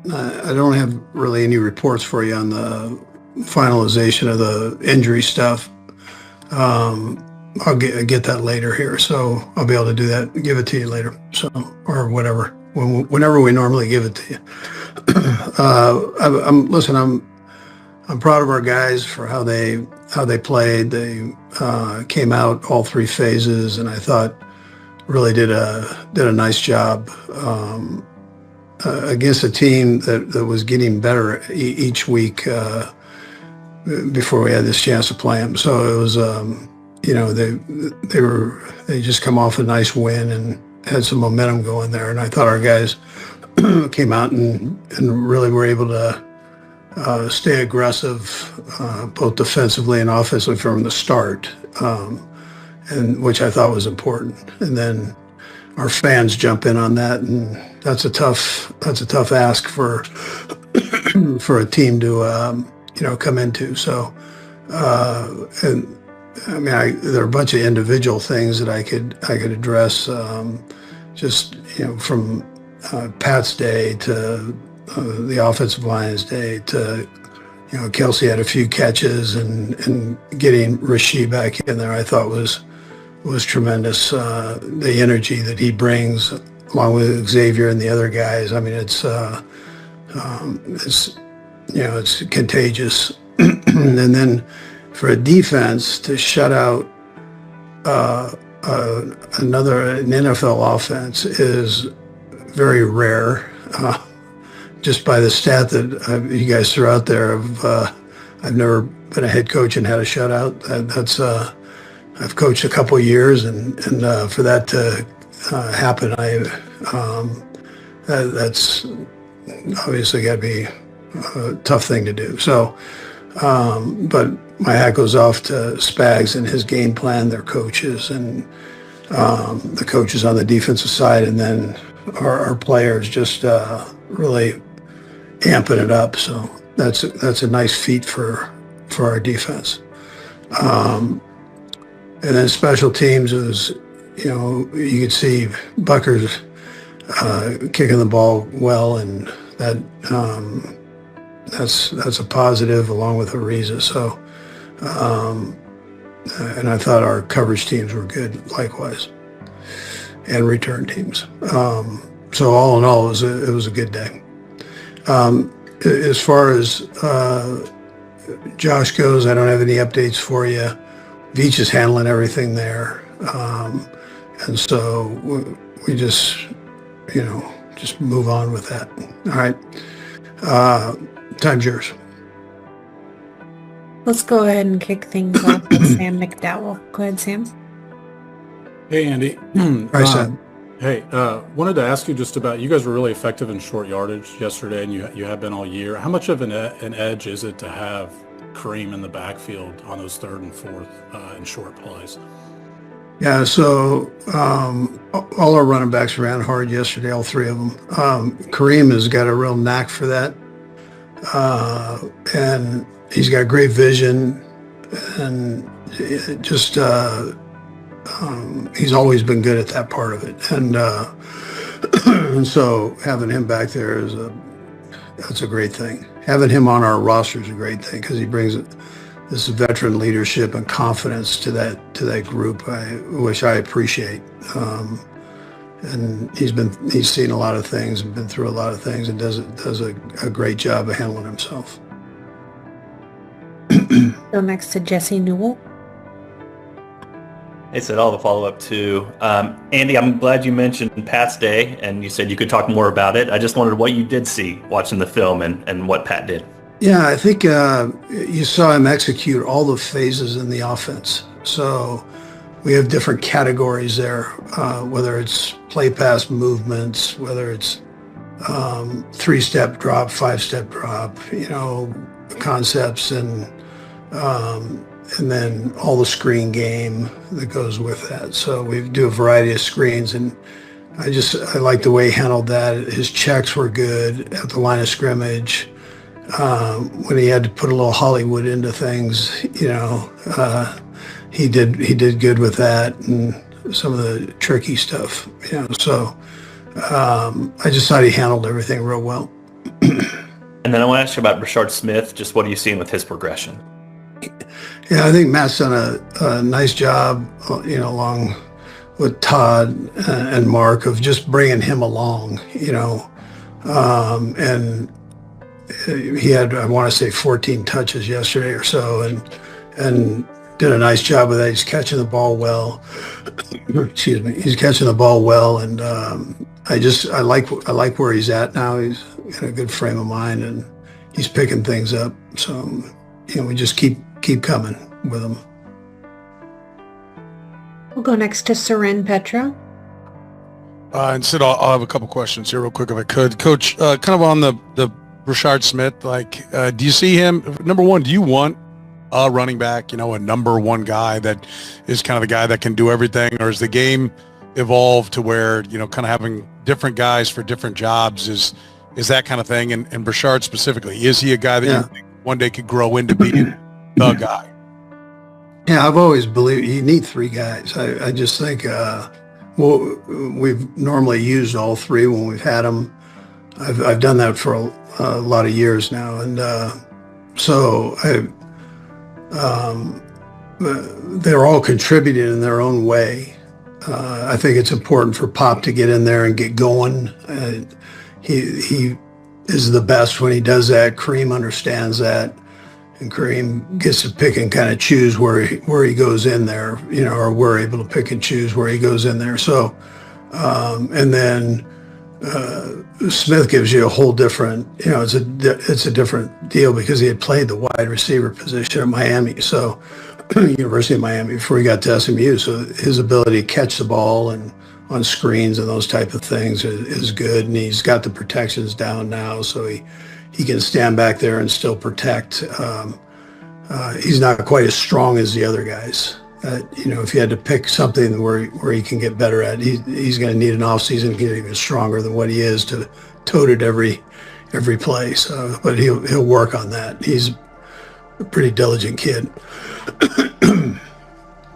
I don't have really any reports for you on the finalization of the injury stuff. I'll get that later here, so I'll be able to do that, give it to you later, so, or whatever, whenever we normally give it to you. Listen, I'm proud of our guys for how they played. They came out all three phases, and I thought really did a nice job against a team that was getting better each week before we had this chance to play them. So it was, they just come off a nice win and had some momentum going there. And I thought our guys came out and really were able to stay aggressive, both defensively and offensively from the start, and which I thought was important. And then our fans jump in on that, and that's a tough ask for for a team to come into. So, and I mean, there are a bunch of individual things that I could address, just from Pat's day to the offensive line's day to Kelce had a few catches, and getting Rasheed back in there I thought was tremendous. The energy that he brings along with Xavier and the other guys, I mean, it's contagious. And then for a defense to shut out an NFL offense is very rare. Just by the stat that you guys threw out there of I've never been a head coach and had a shutout. That's I've coached a couple of years, and for that to happen, that's obviously got to be a tough thing to do. So, but my hat goes off to Spags and his game plan, their coaches, and the coaches on the defensive side, and then our players just really amping it up. So that's a nice feat for our defense. And then special teams was, you could see Bucker's kicking the ball well, and that's a positive along with Ariza. So, and I thought our coverage teams were good likewise, and return teams. So all in all, it was a good day. As far as Josh goes, I don't have any updates for you. Veach is handling everything there, and so we just move on with that. All right, time's yours. Let's go ahead and kick things off with Sam McDowell. Go ahead, Sam. Hey, Andy. Hi, Sam. Hey, wanted to ask you just about, you guys were really effective in short yardage yesterday, and you have been all year. How much of an edge is it to have Kareem in the backfield on those third and fourth and short plays? Yeah, so all our running backs ran hard yesterday, all three of them. Kareem has got a real knack for that, and he's got great vision, and just he's always been good at that part of it. And and so having him back there that's a great thing. Having him on our roster is a great thing because he brings this veteran leadership and confidence to that group, which I appreciate. And he's seen a lot of things and been through a lot of things, and does a great job of handling himself. Go next to Jesse Newell. Hey, Sid, I'll have a follow-up too. Andy, I'm glad you mentioned Pat's day, and you said you could talk more about it. I just wondered what you did see watching the film and what Pat did. Yeah, I think you saw him execute all the phases in the offense. So we have different categories there, whether it's play pass movements, whether it's 3-step drop, 5-step drop, concepts, and then all the screen game that goes with that. So we do a variety of screens, and I like the way he handled that. His checks were good at the line of scrimmage. When he had to put a little Hollywood into things, he did good with that, and some of the tricky stuff. So I just thought he handled everything real well. And then I want to ask you about Rashard Smith. Just what are you seeing with his progression? Yeah, I think Matt's done a nice job, along with Todd and Mark of just bringing him along, and he had, I want to say 14 touches yesterday or so, and did a nice job with that. He's catching the ball well. Excuse me. He's catching the ball well, and I like where he's at now. He's in a good frame of mind, and he's picking things up. So, we just keep coming with him. We'll go next to Seren Petra. And Sid, I'll have a couple questions here real quick if I could. Coach, kind of on the Rashard Smith, do you see him, number one, do you want a running back, a number one guy that is kind of the guy that can do everything, or is the game evolved to where, kind of having different guys for different jobs is that kind of thing? And Rashard specifically, is he a guy that you think one day could grow into being the guy? Yeah, I've always believed you need three guys. I just think, we've normally used all three when we've had them. I've done that for a lot of years now, and so they're all contributing in their own way. I think it's important for Pop to get in there and get going. He is the best when he does that. Kareem understands that, and Kareem gets to pick and kind of choose where he goes in there, or we're able to pick and choose where he goes in there. So, and then Smith gives you a whole different, it's a different deal because he had played the wide receiver position at Miami, so University of Miami before he got to SMU. So his ability to catch the ball and on screens and those type of things is good, and he's got the protections down now, so he can stand back there and still protect. He's not quite as strong as the other guys. If you had to pick something where he can get better at, he's going to need an off season to get even stronger than what he is to tote it every play. So, but he'll work on that. He's a pretty diligent kid.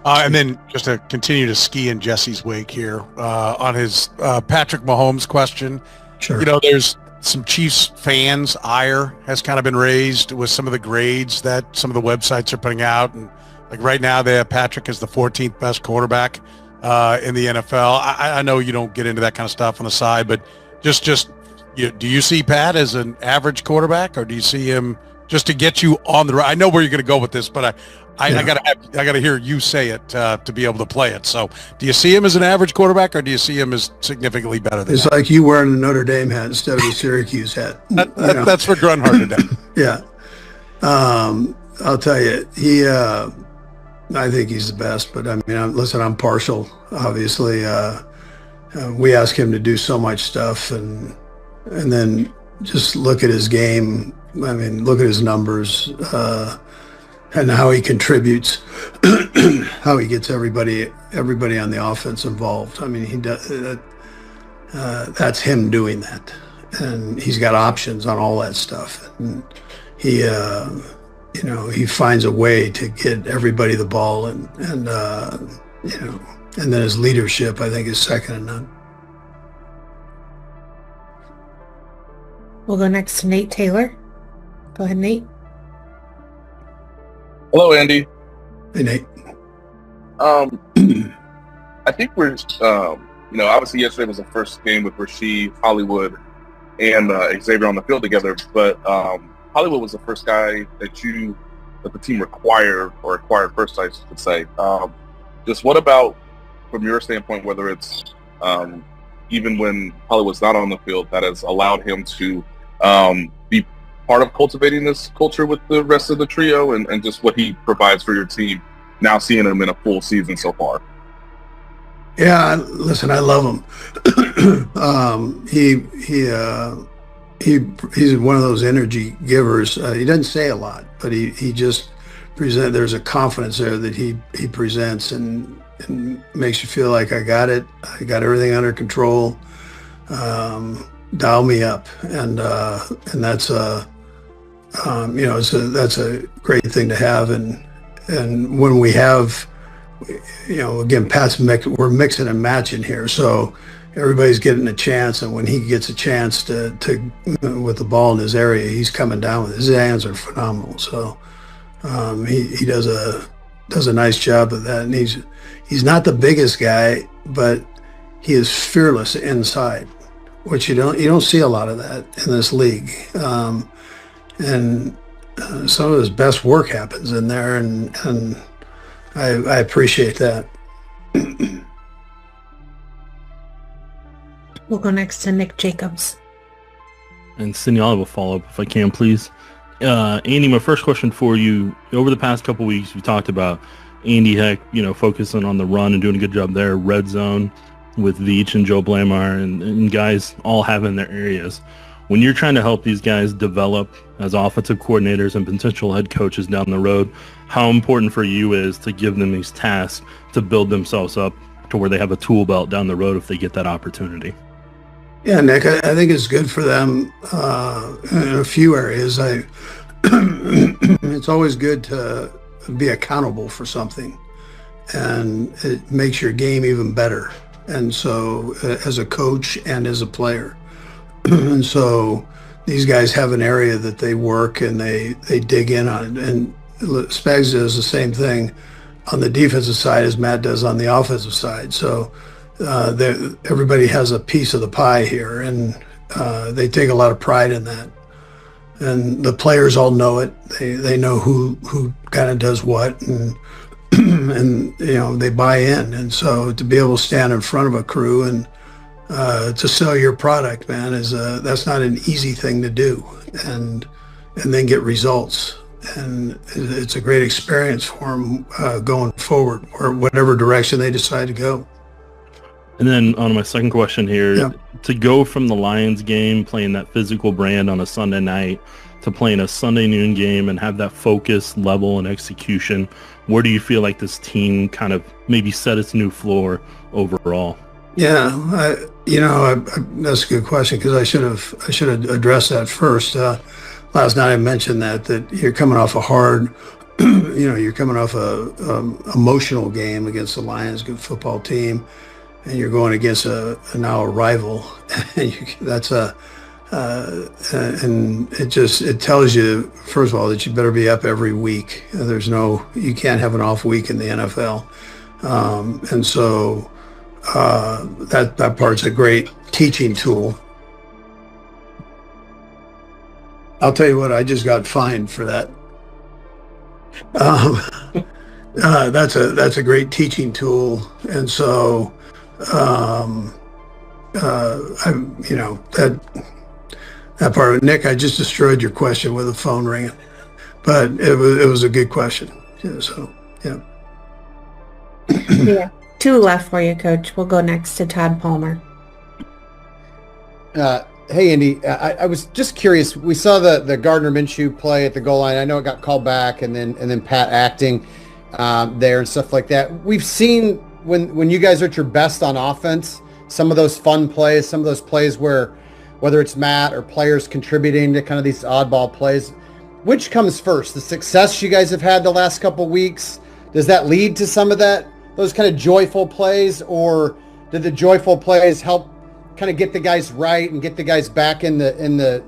And then just to continue to ski in Jesse's wake here on his Patrick Mahomes question. Sure. There's some Chiefs fans' ire has kind of been raised with some of the grades that some of the websites are putting out, and right now they have Patrick as the 14th best quarterback in the NFL. I know you don't get into that kind of stuff on the side, but just do you see Pat as an average quarterback, or do you see him just to get you on the right? I know where you're going to go with this, but I gotta hear you say it to be able to play it. So, do you see him as an average quarterback, or do you see him as significantly better than it's that? like you wearing the Notre Dame hat instead of the Syracuse hat. That's for Grunhard today. Yeah. I'll tell you, I think he's the best, but I mean, listen, I'm partial, obviously. We ask him to do so much stuff, and then just look at his game. I mean, look at his numbers, and how he contributes, how he gets everybody on the offense involved. I mean, he does that's him doing that, and he's got options on all that stuff. And he finds a way to get everybody the ball, and then his leadership, I think, is second to none. We'll go next to Nate Taylor. Go ahead, Nate. Hello, Andy. Hey, Nate. I think we're, obviously yesterday was the first game with Rasheed, Hollywood, and Xavier on the field together, but Hollywood was the first guy that the team acquired first, I should say. Just what about, from your standpoint, whether it's even when Hollywood's not on the field, that has allowed him to be part of cultivating this culture with the rest of the trio, and just what he provides for your team, now seeing him in a full season so far? Yeah, listen, I love him. He's one of those energy givers. He doesn't say a lot, but he just presents. There's a confidence there that he presents, and makes you feel like I got it. I got everything under control. Dial me up, and that's that's a great thing to have. And when we have, again, we're mixing and matching here. So everybody's getting a chance, and when he gets a chance to with the ball in his area, he's coming down with his hands are phenomenal. So he does a nice job of that, and he's not the biggest guy, but he is fearless inside, which you don't see a lot of that in this league. And some of his best work happens in there, and I appreciate that. We'll go next to Nick Jacobs. And Cindy, I'll have a follow-up if I can, please. Andy, my first question for you, over the past couple weeks, we talked about Andy Heck, focusing on the run and doing a good job there, red zone with Veach and Joe Blamar and guys all having their areas. When you're trying to help these guys develop as offensive coordinators and potential head coaches down the road, how important for you is to give them these tasks to build themselves up to where they have a tool belt down the road if they get that opportunity? Yeah, Nick, I think it's good for them in a few areas. It's always good to be accountable for something, and it makes your game even better. And so as a coach and as a player. And so these guys have an area that they work and they dig in on it. And Spags does the same thing on the defensive side as Matt does on the offensive side. So everybody has a piece of the pie here, and they take a lot of pride in that. And the players all know it. They know who kind of does what, and and they buy in. And so to be able to stand in front of a crew and to sell your product, man, that's not an easy thing to do, and then get results. And it's a great experience for them going forward, or whatever direction they decide to go. And then on my second question here, Yeah. to go from the Lions game, playing that physical brand on a Sunday night, to playing a Sunday noon game and have that focus, level, and execution, where do you feel like this team kind of maybe set its new floor overall? Yeah, that's a good question, because I should have addressed that first. Last night I mentioned that you're coming off a hard, you're coming off a emotional game against the Lions, good football team, and you're going against now a rival, and and it tells you, first of all, that you better be up every week. You can't have an off week in the NFL, and so that part's a great teaching tool. I'll tell you what, I just got fined for that. That's a great teaching tool, and so that part of it. Nick, I just destroyed your question with the phone ringing, but it was a good question. Yeah, so yeah. Yeah. 2 left for you, Coach. We'll go next to Todd Palmer. Hey, Andy, I was just curious. We saw the Gardner Minshew play at the goal line. I know it got called back, and then Pat acting there and stuff like that. We've seen when you guys are at your best on offense, some of those fun plays, some of those plays where whether it's Matt or players contributing to kind of these oddball plays. Which comes first? The success you guys have had the last couple weeks, does that lead to some of those kind of joyful plays, or did the joyful plays help kind of get the guys right and get the guys back in the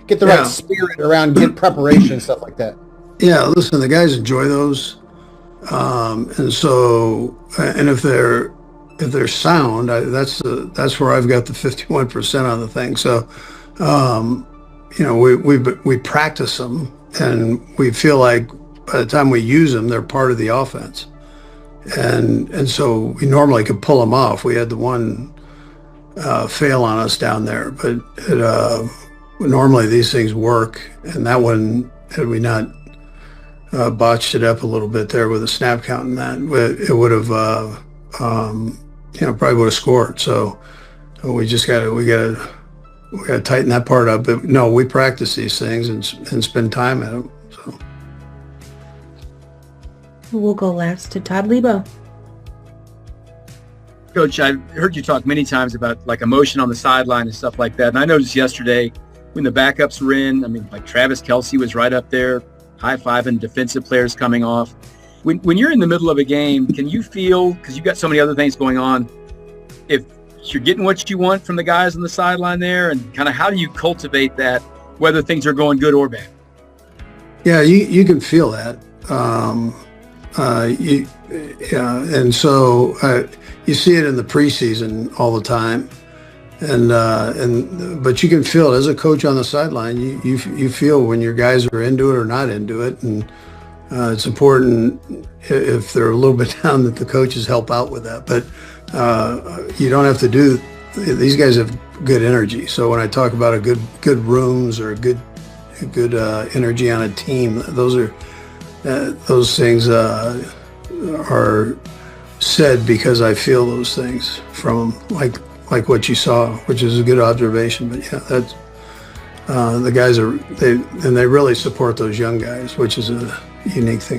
get the right spirit around get preparation and stuff like that? Yeah, listen, the guys enjoy those, and so if they're sound, that's where I've got the 51% on the thing. So we practice them, and we feel like by the time we use them, they're part of the offense, and so we normally could pull them off. We had the one fail on us down there, but normally these things work, and that one, had we not botched it up a little bit there with a snap count and that, it would have probably would have scored. So we gotta tighten that part up. But no, we practice these things and spend time at them. So We'll go last to Todd Lebo. Coach, I've heard you talk many times about like emotion on the sideline and stuff like that. And I noticed yesterday when the backups were in, like Travis Kelce was right up there, high-fiving defensive players coming off. When you're in the middle of a game, can you feel, because you've got so many other things going on, if you're getting what you want from the guys on the sideline there, and kind of how do you cultivate that, whether things are going good or bad? Yeah, you can feel that. And so you see it in the preseason all the time, but you can feel it as a coach on the sideline. You feel when your guys are into it or not into it, and it's important if they're a little bit down that the coaches help out with that. But you don't have to do. These guys have good energy. So when I talk about a good rooms or a good energy on a team, those things are said because I feel those things from them, like what you saw, which is a good observation. But yeah, that's the guys they really support those young guys, which is a unique thing.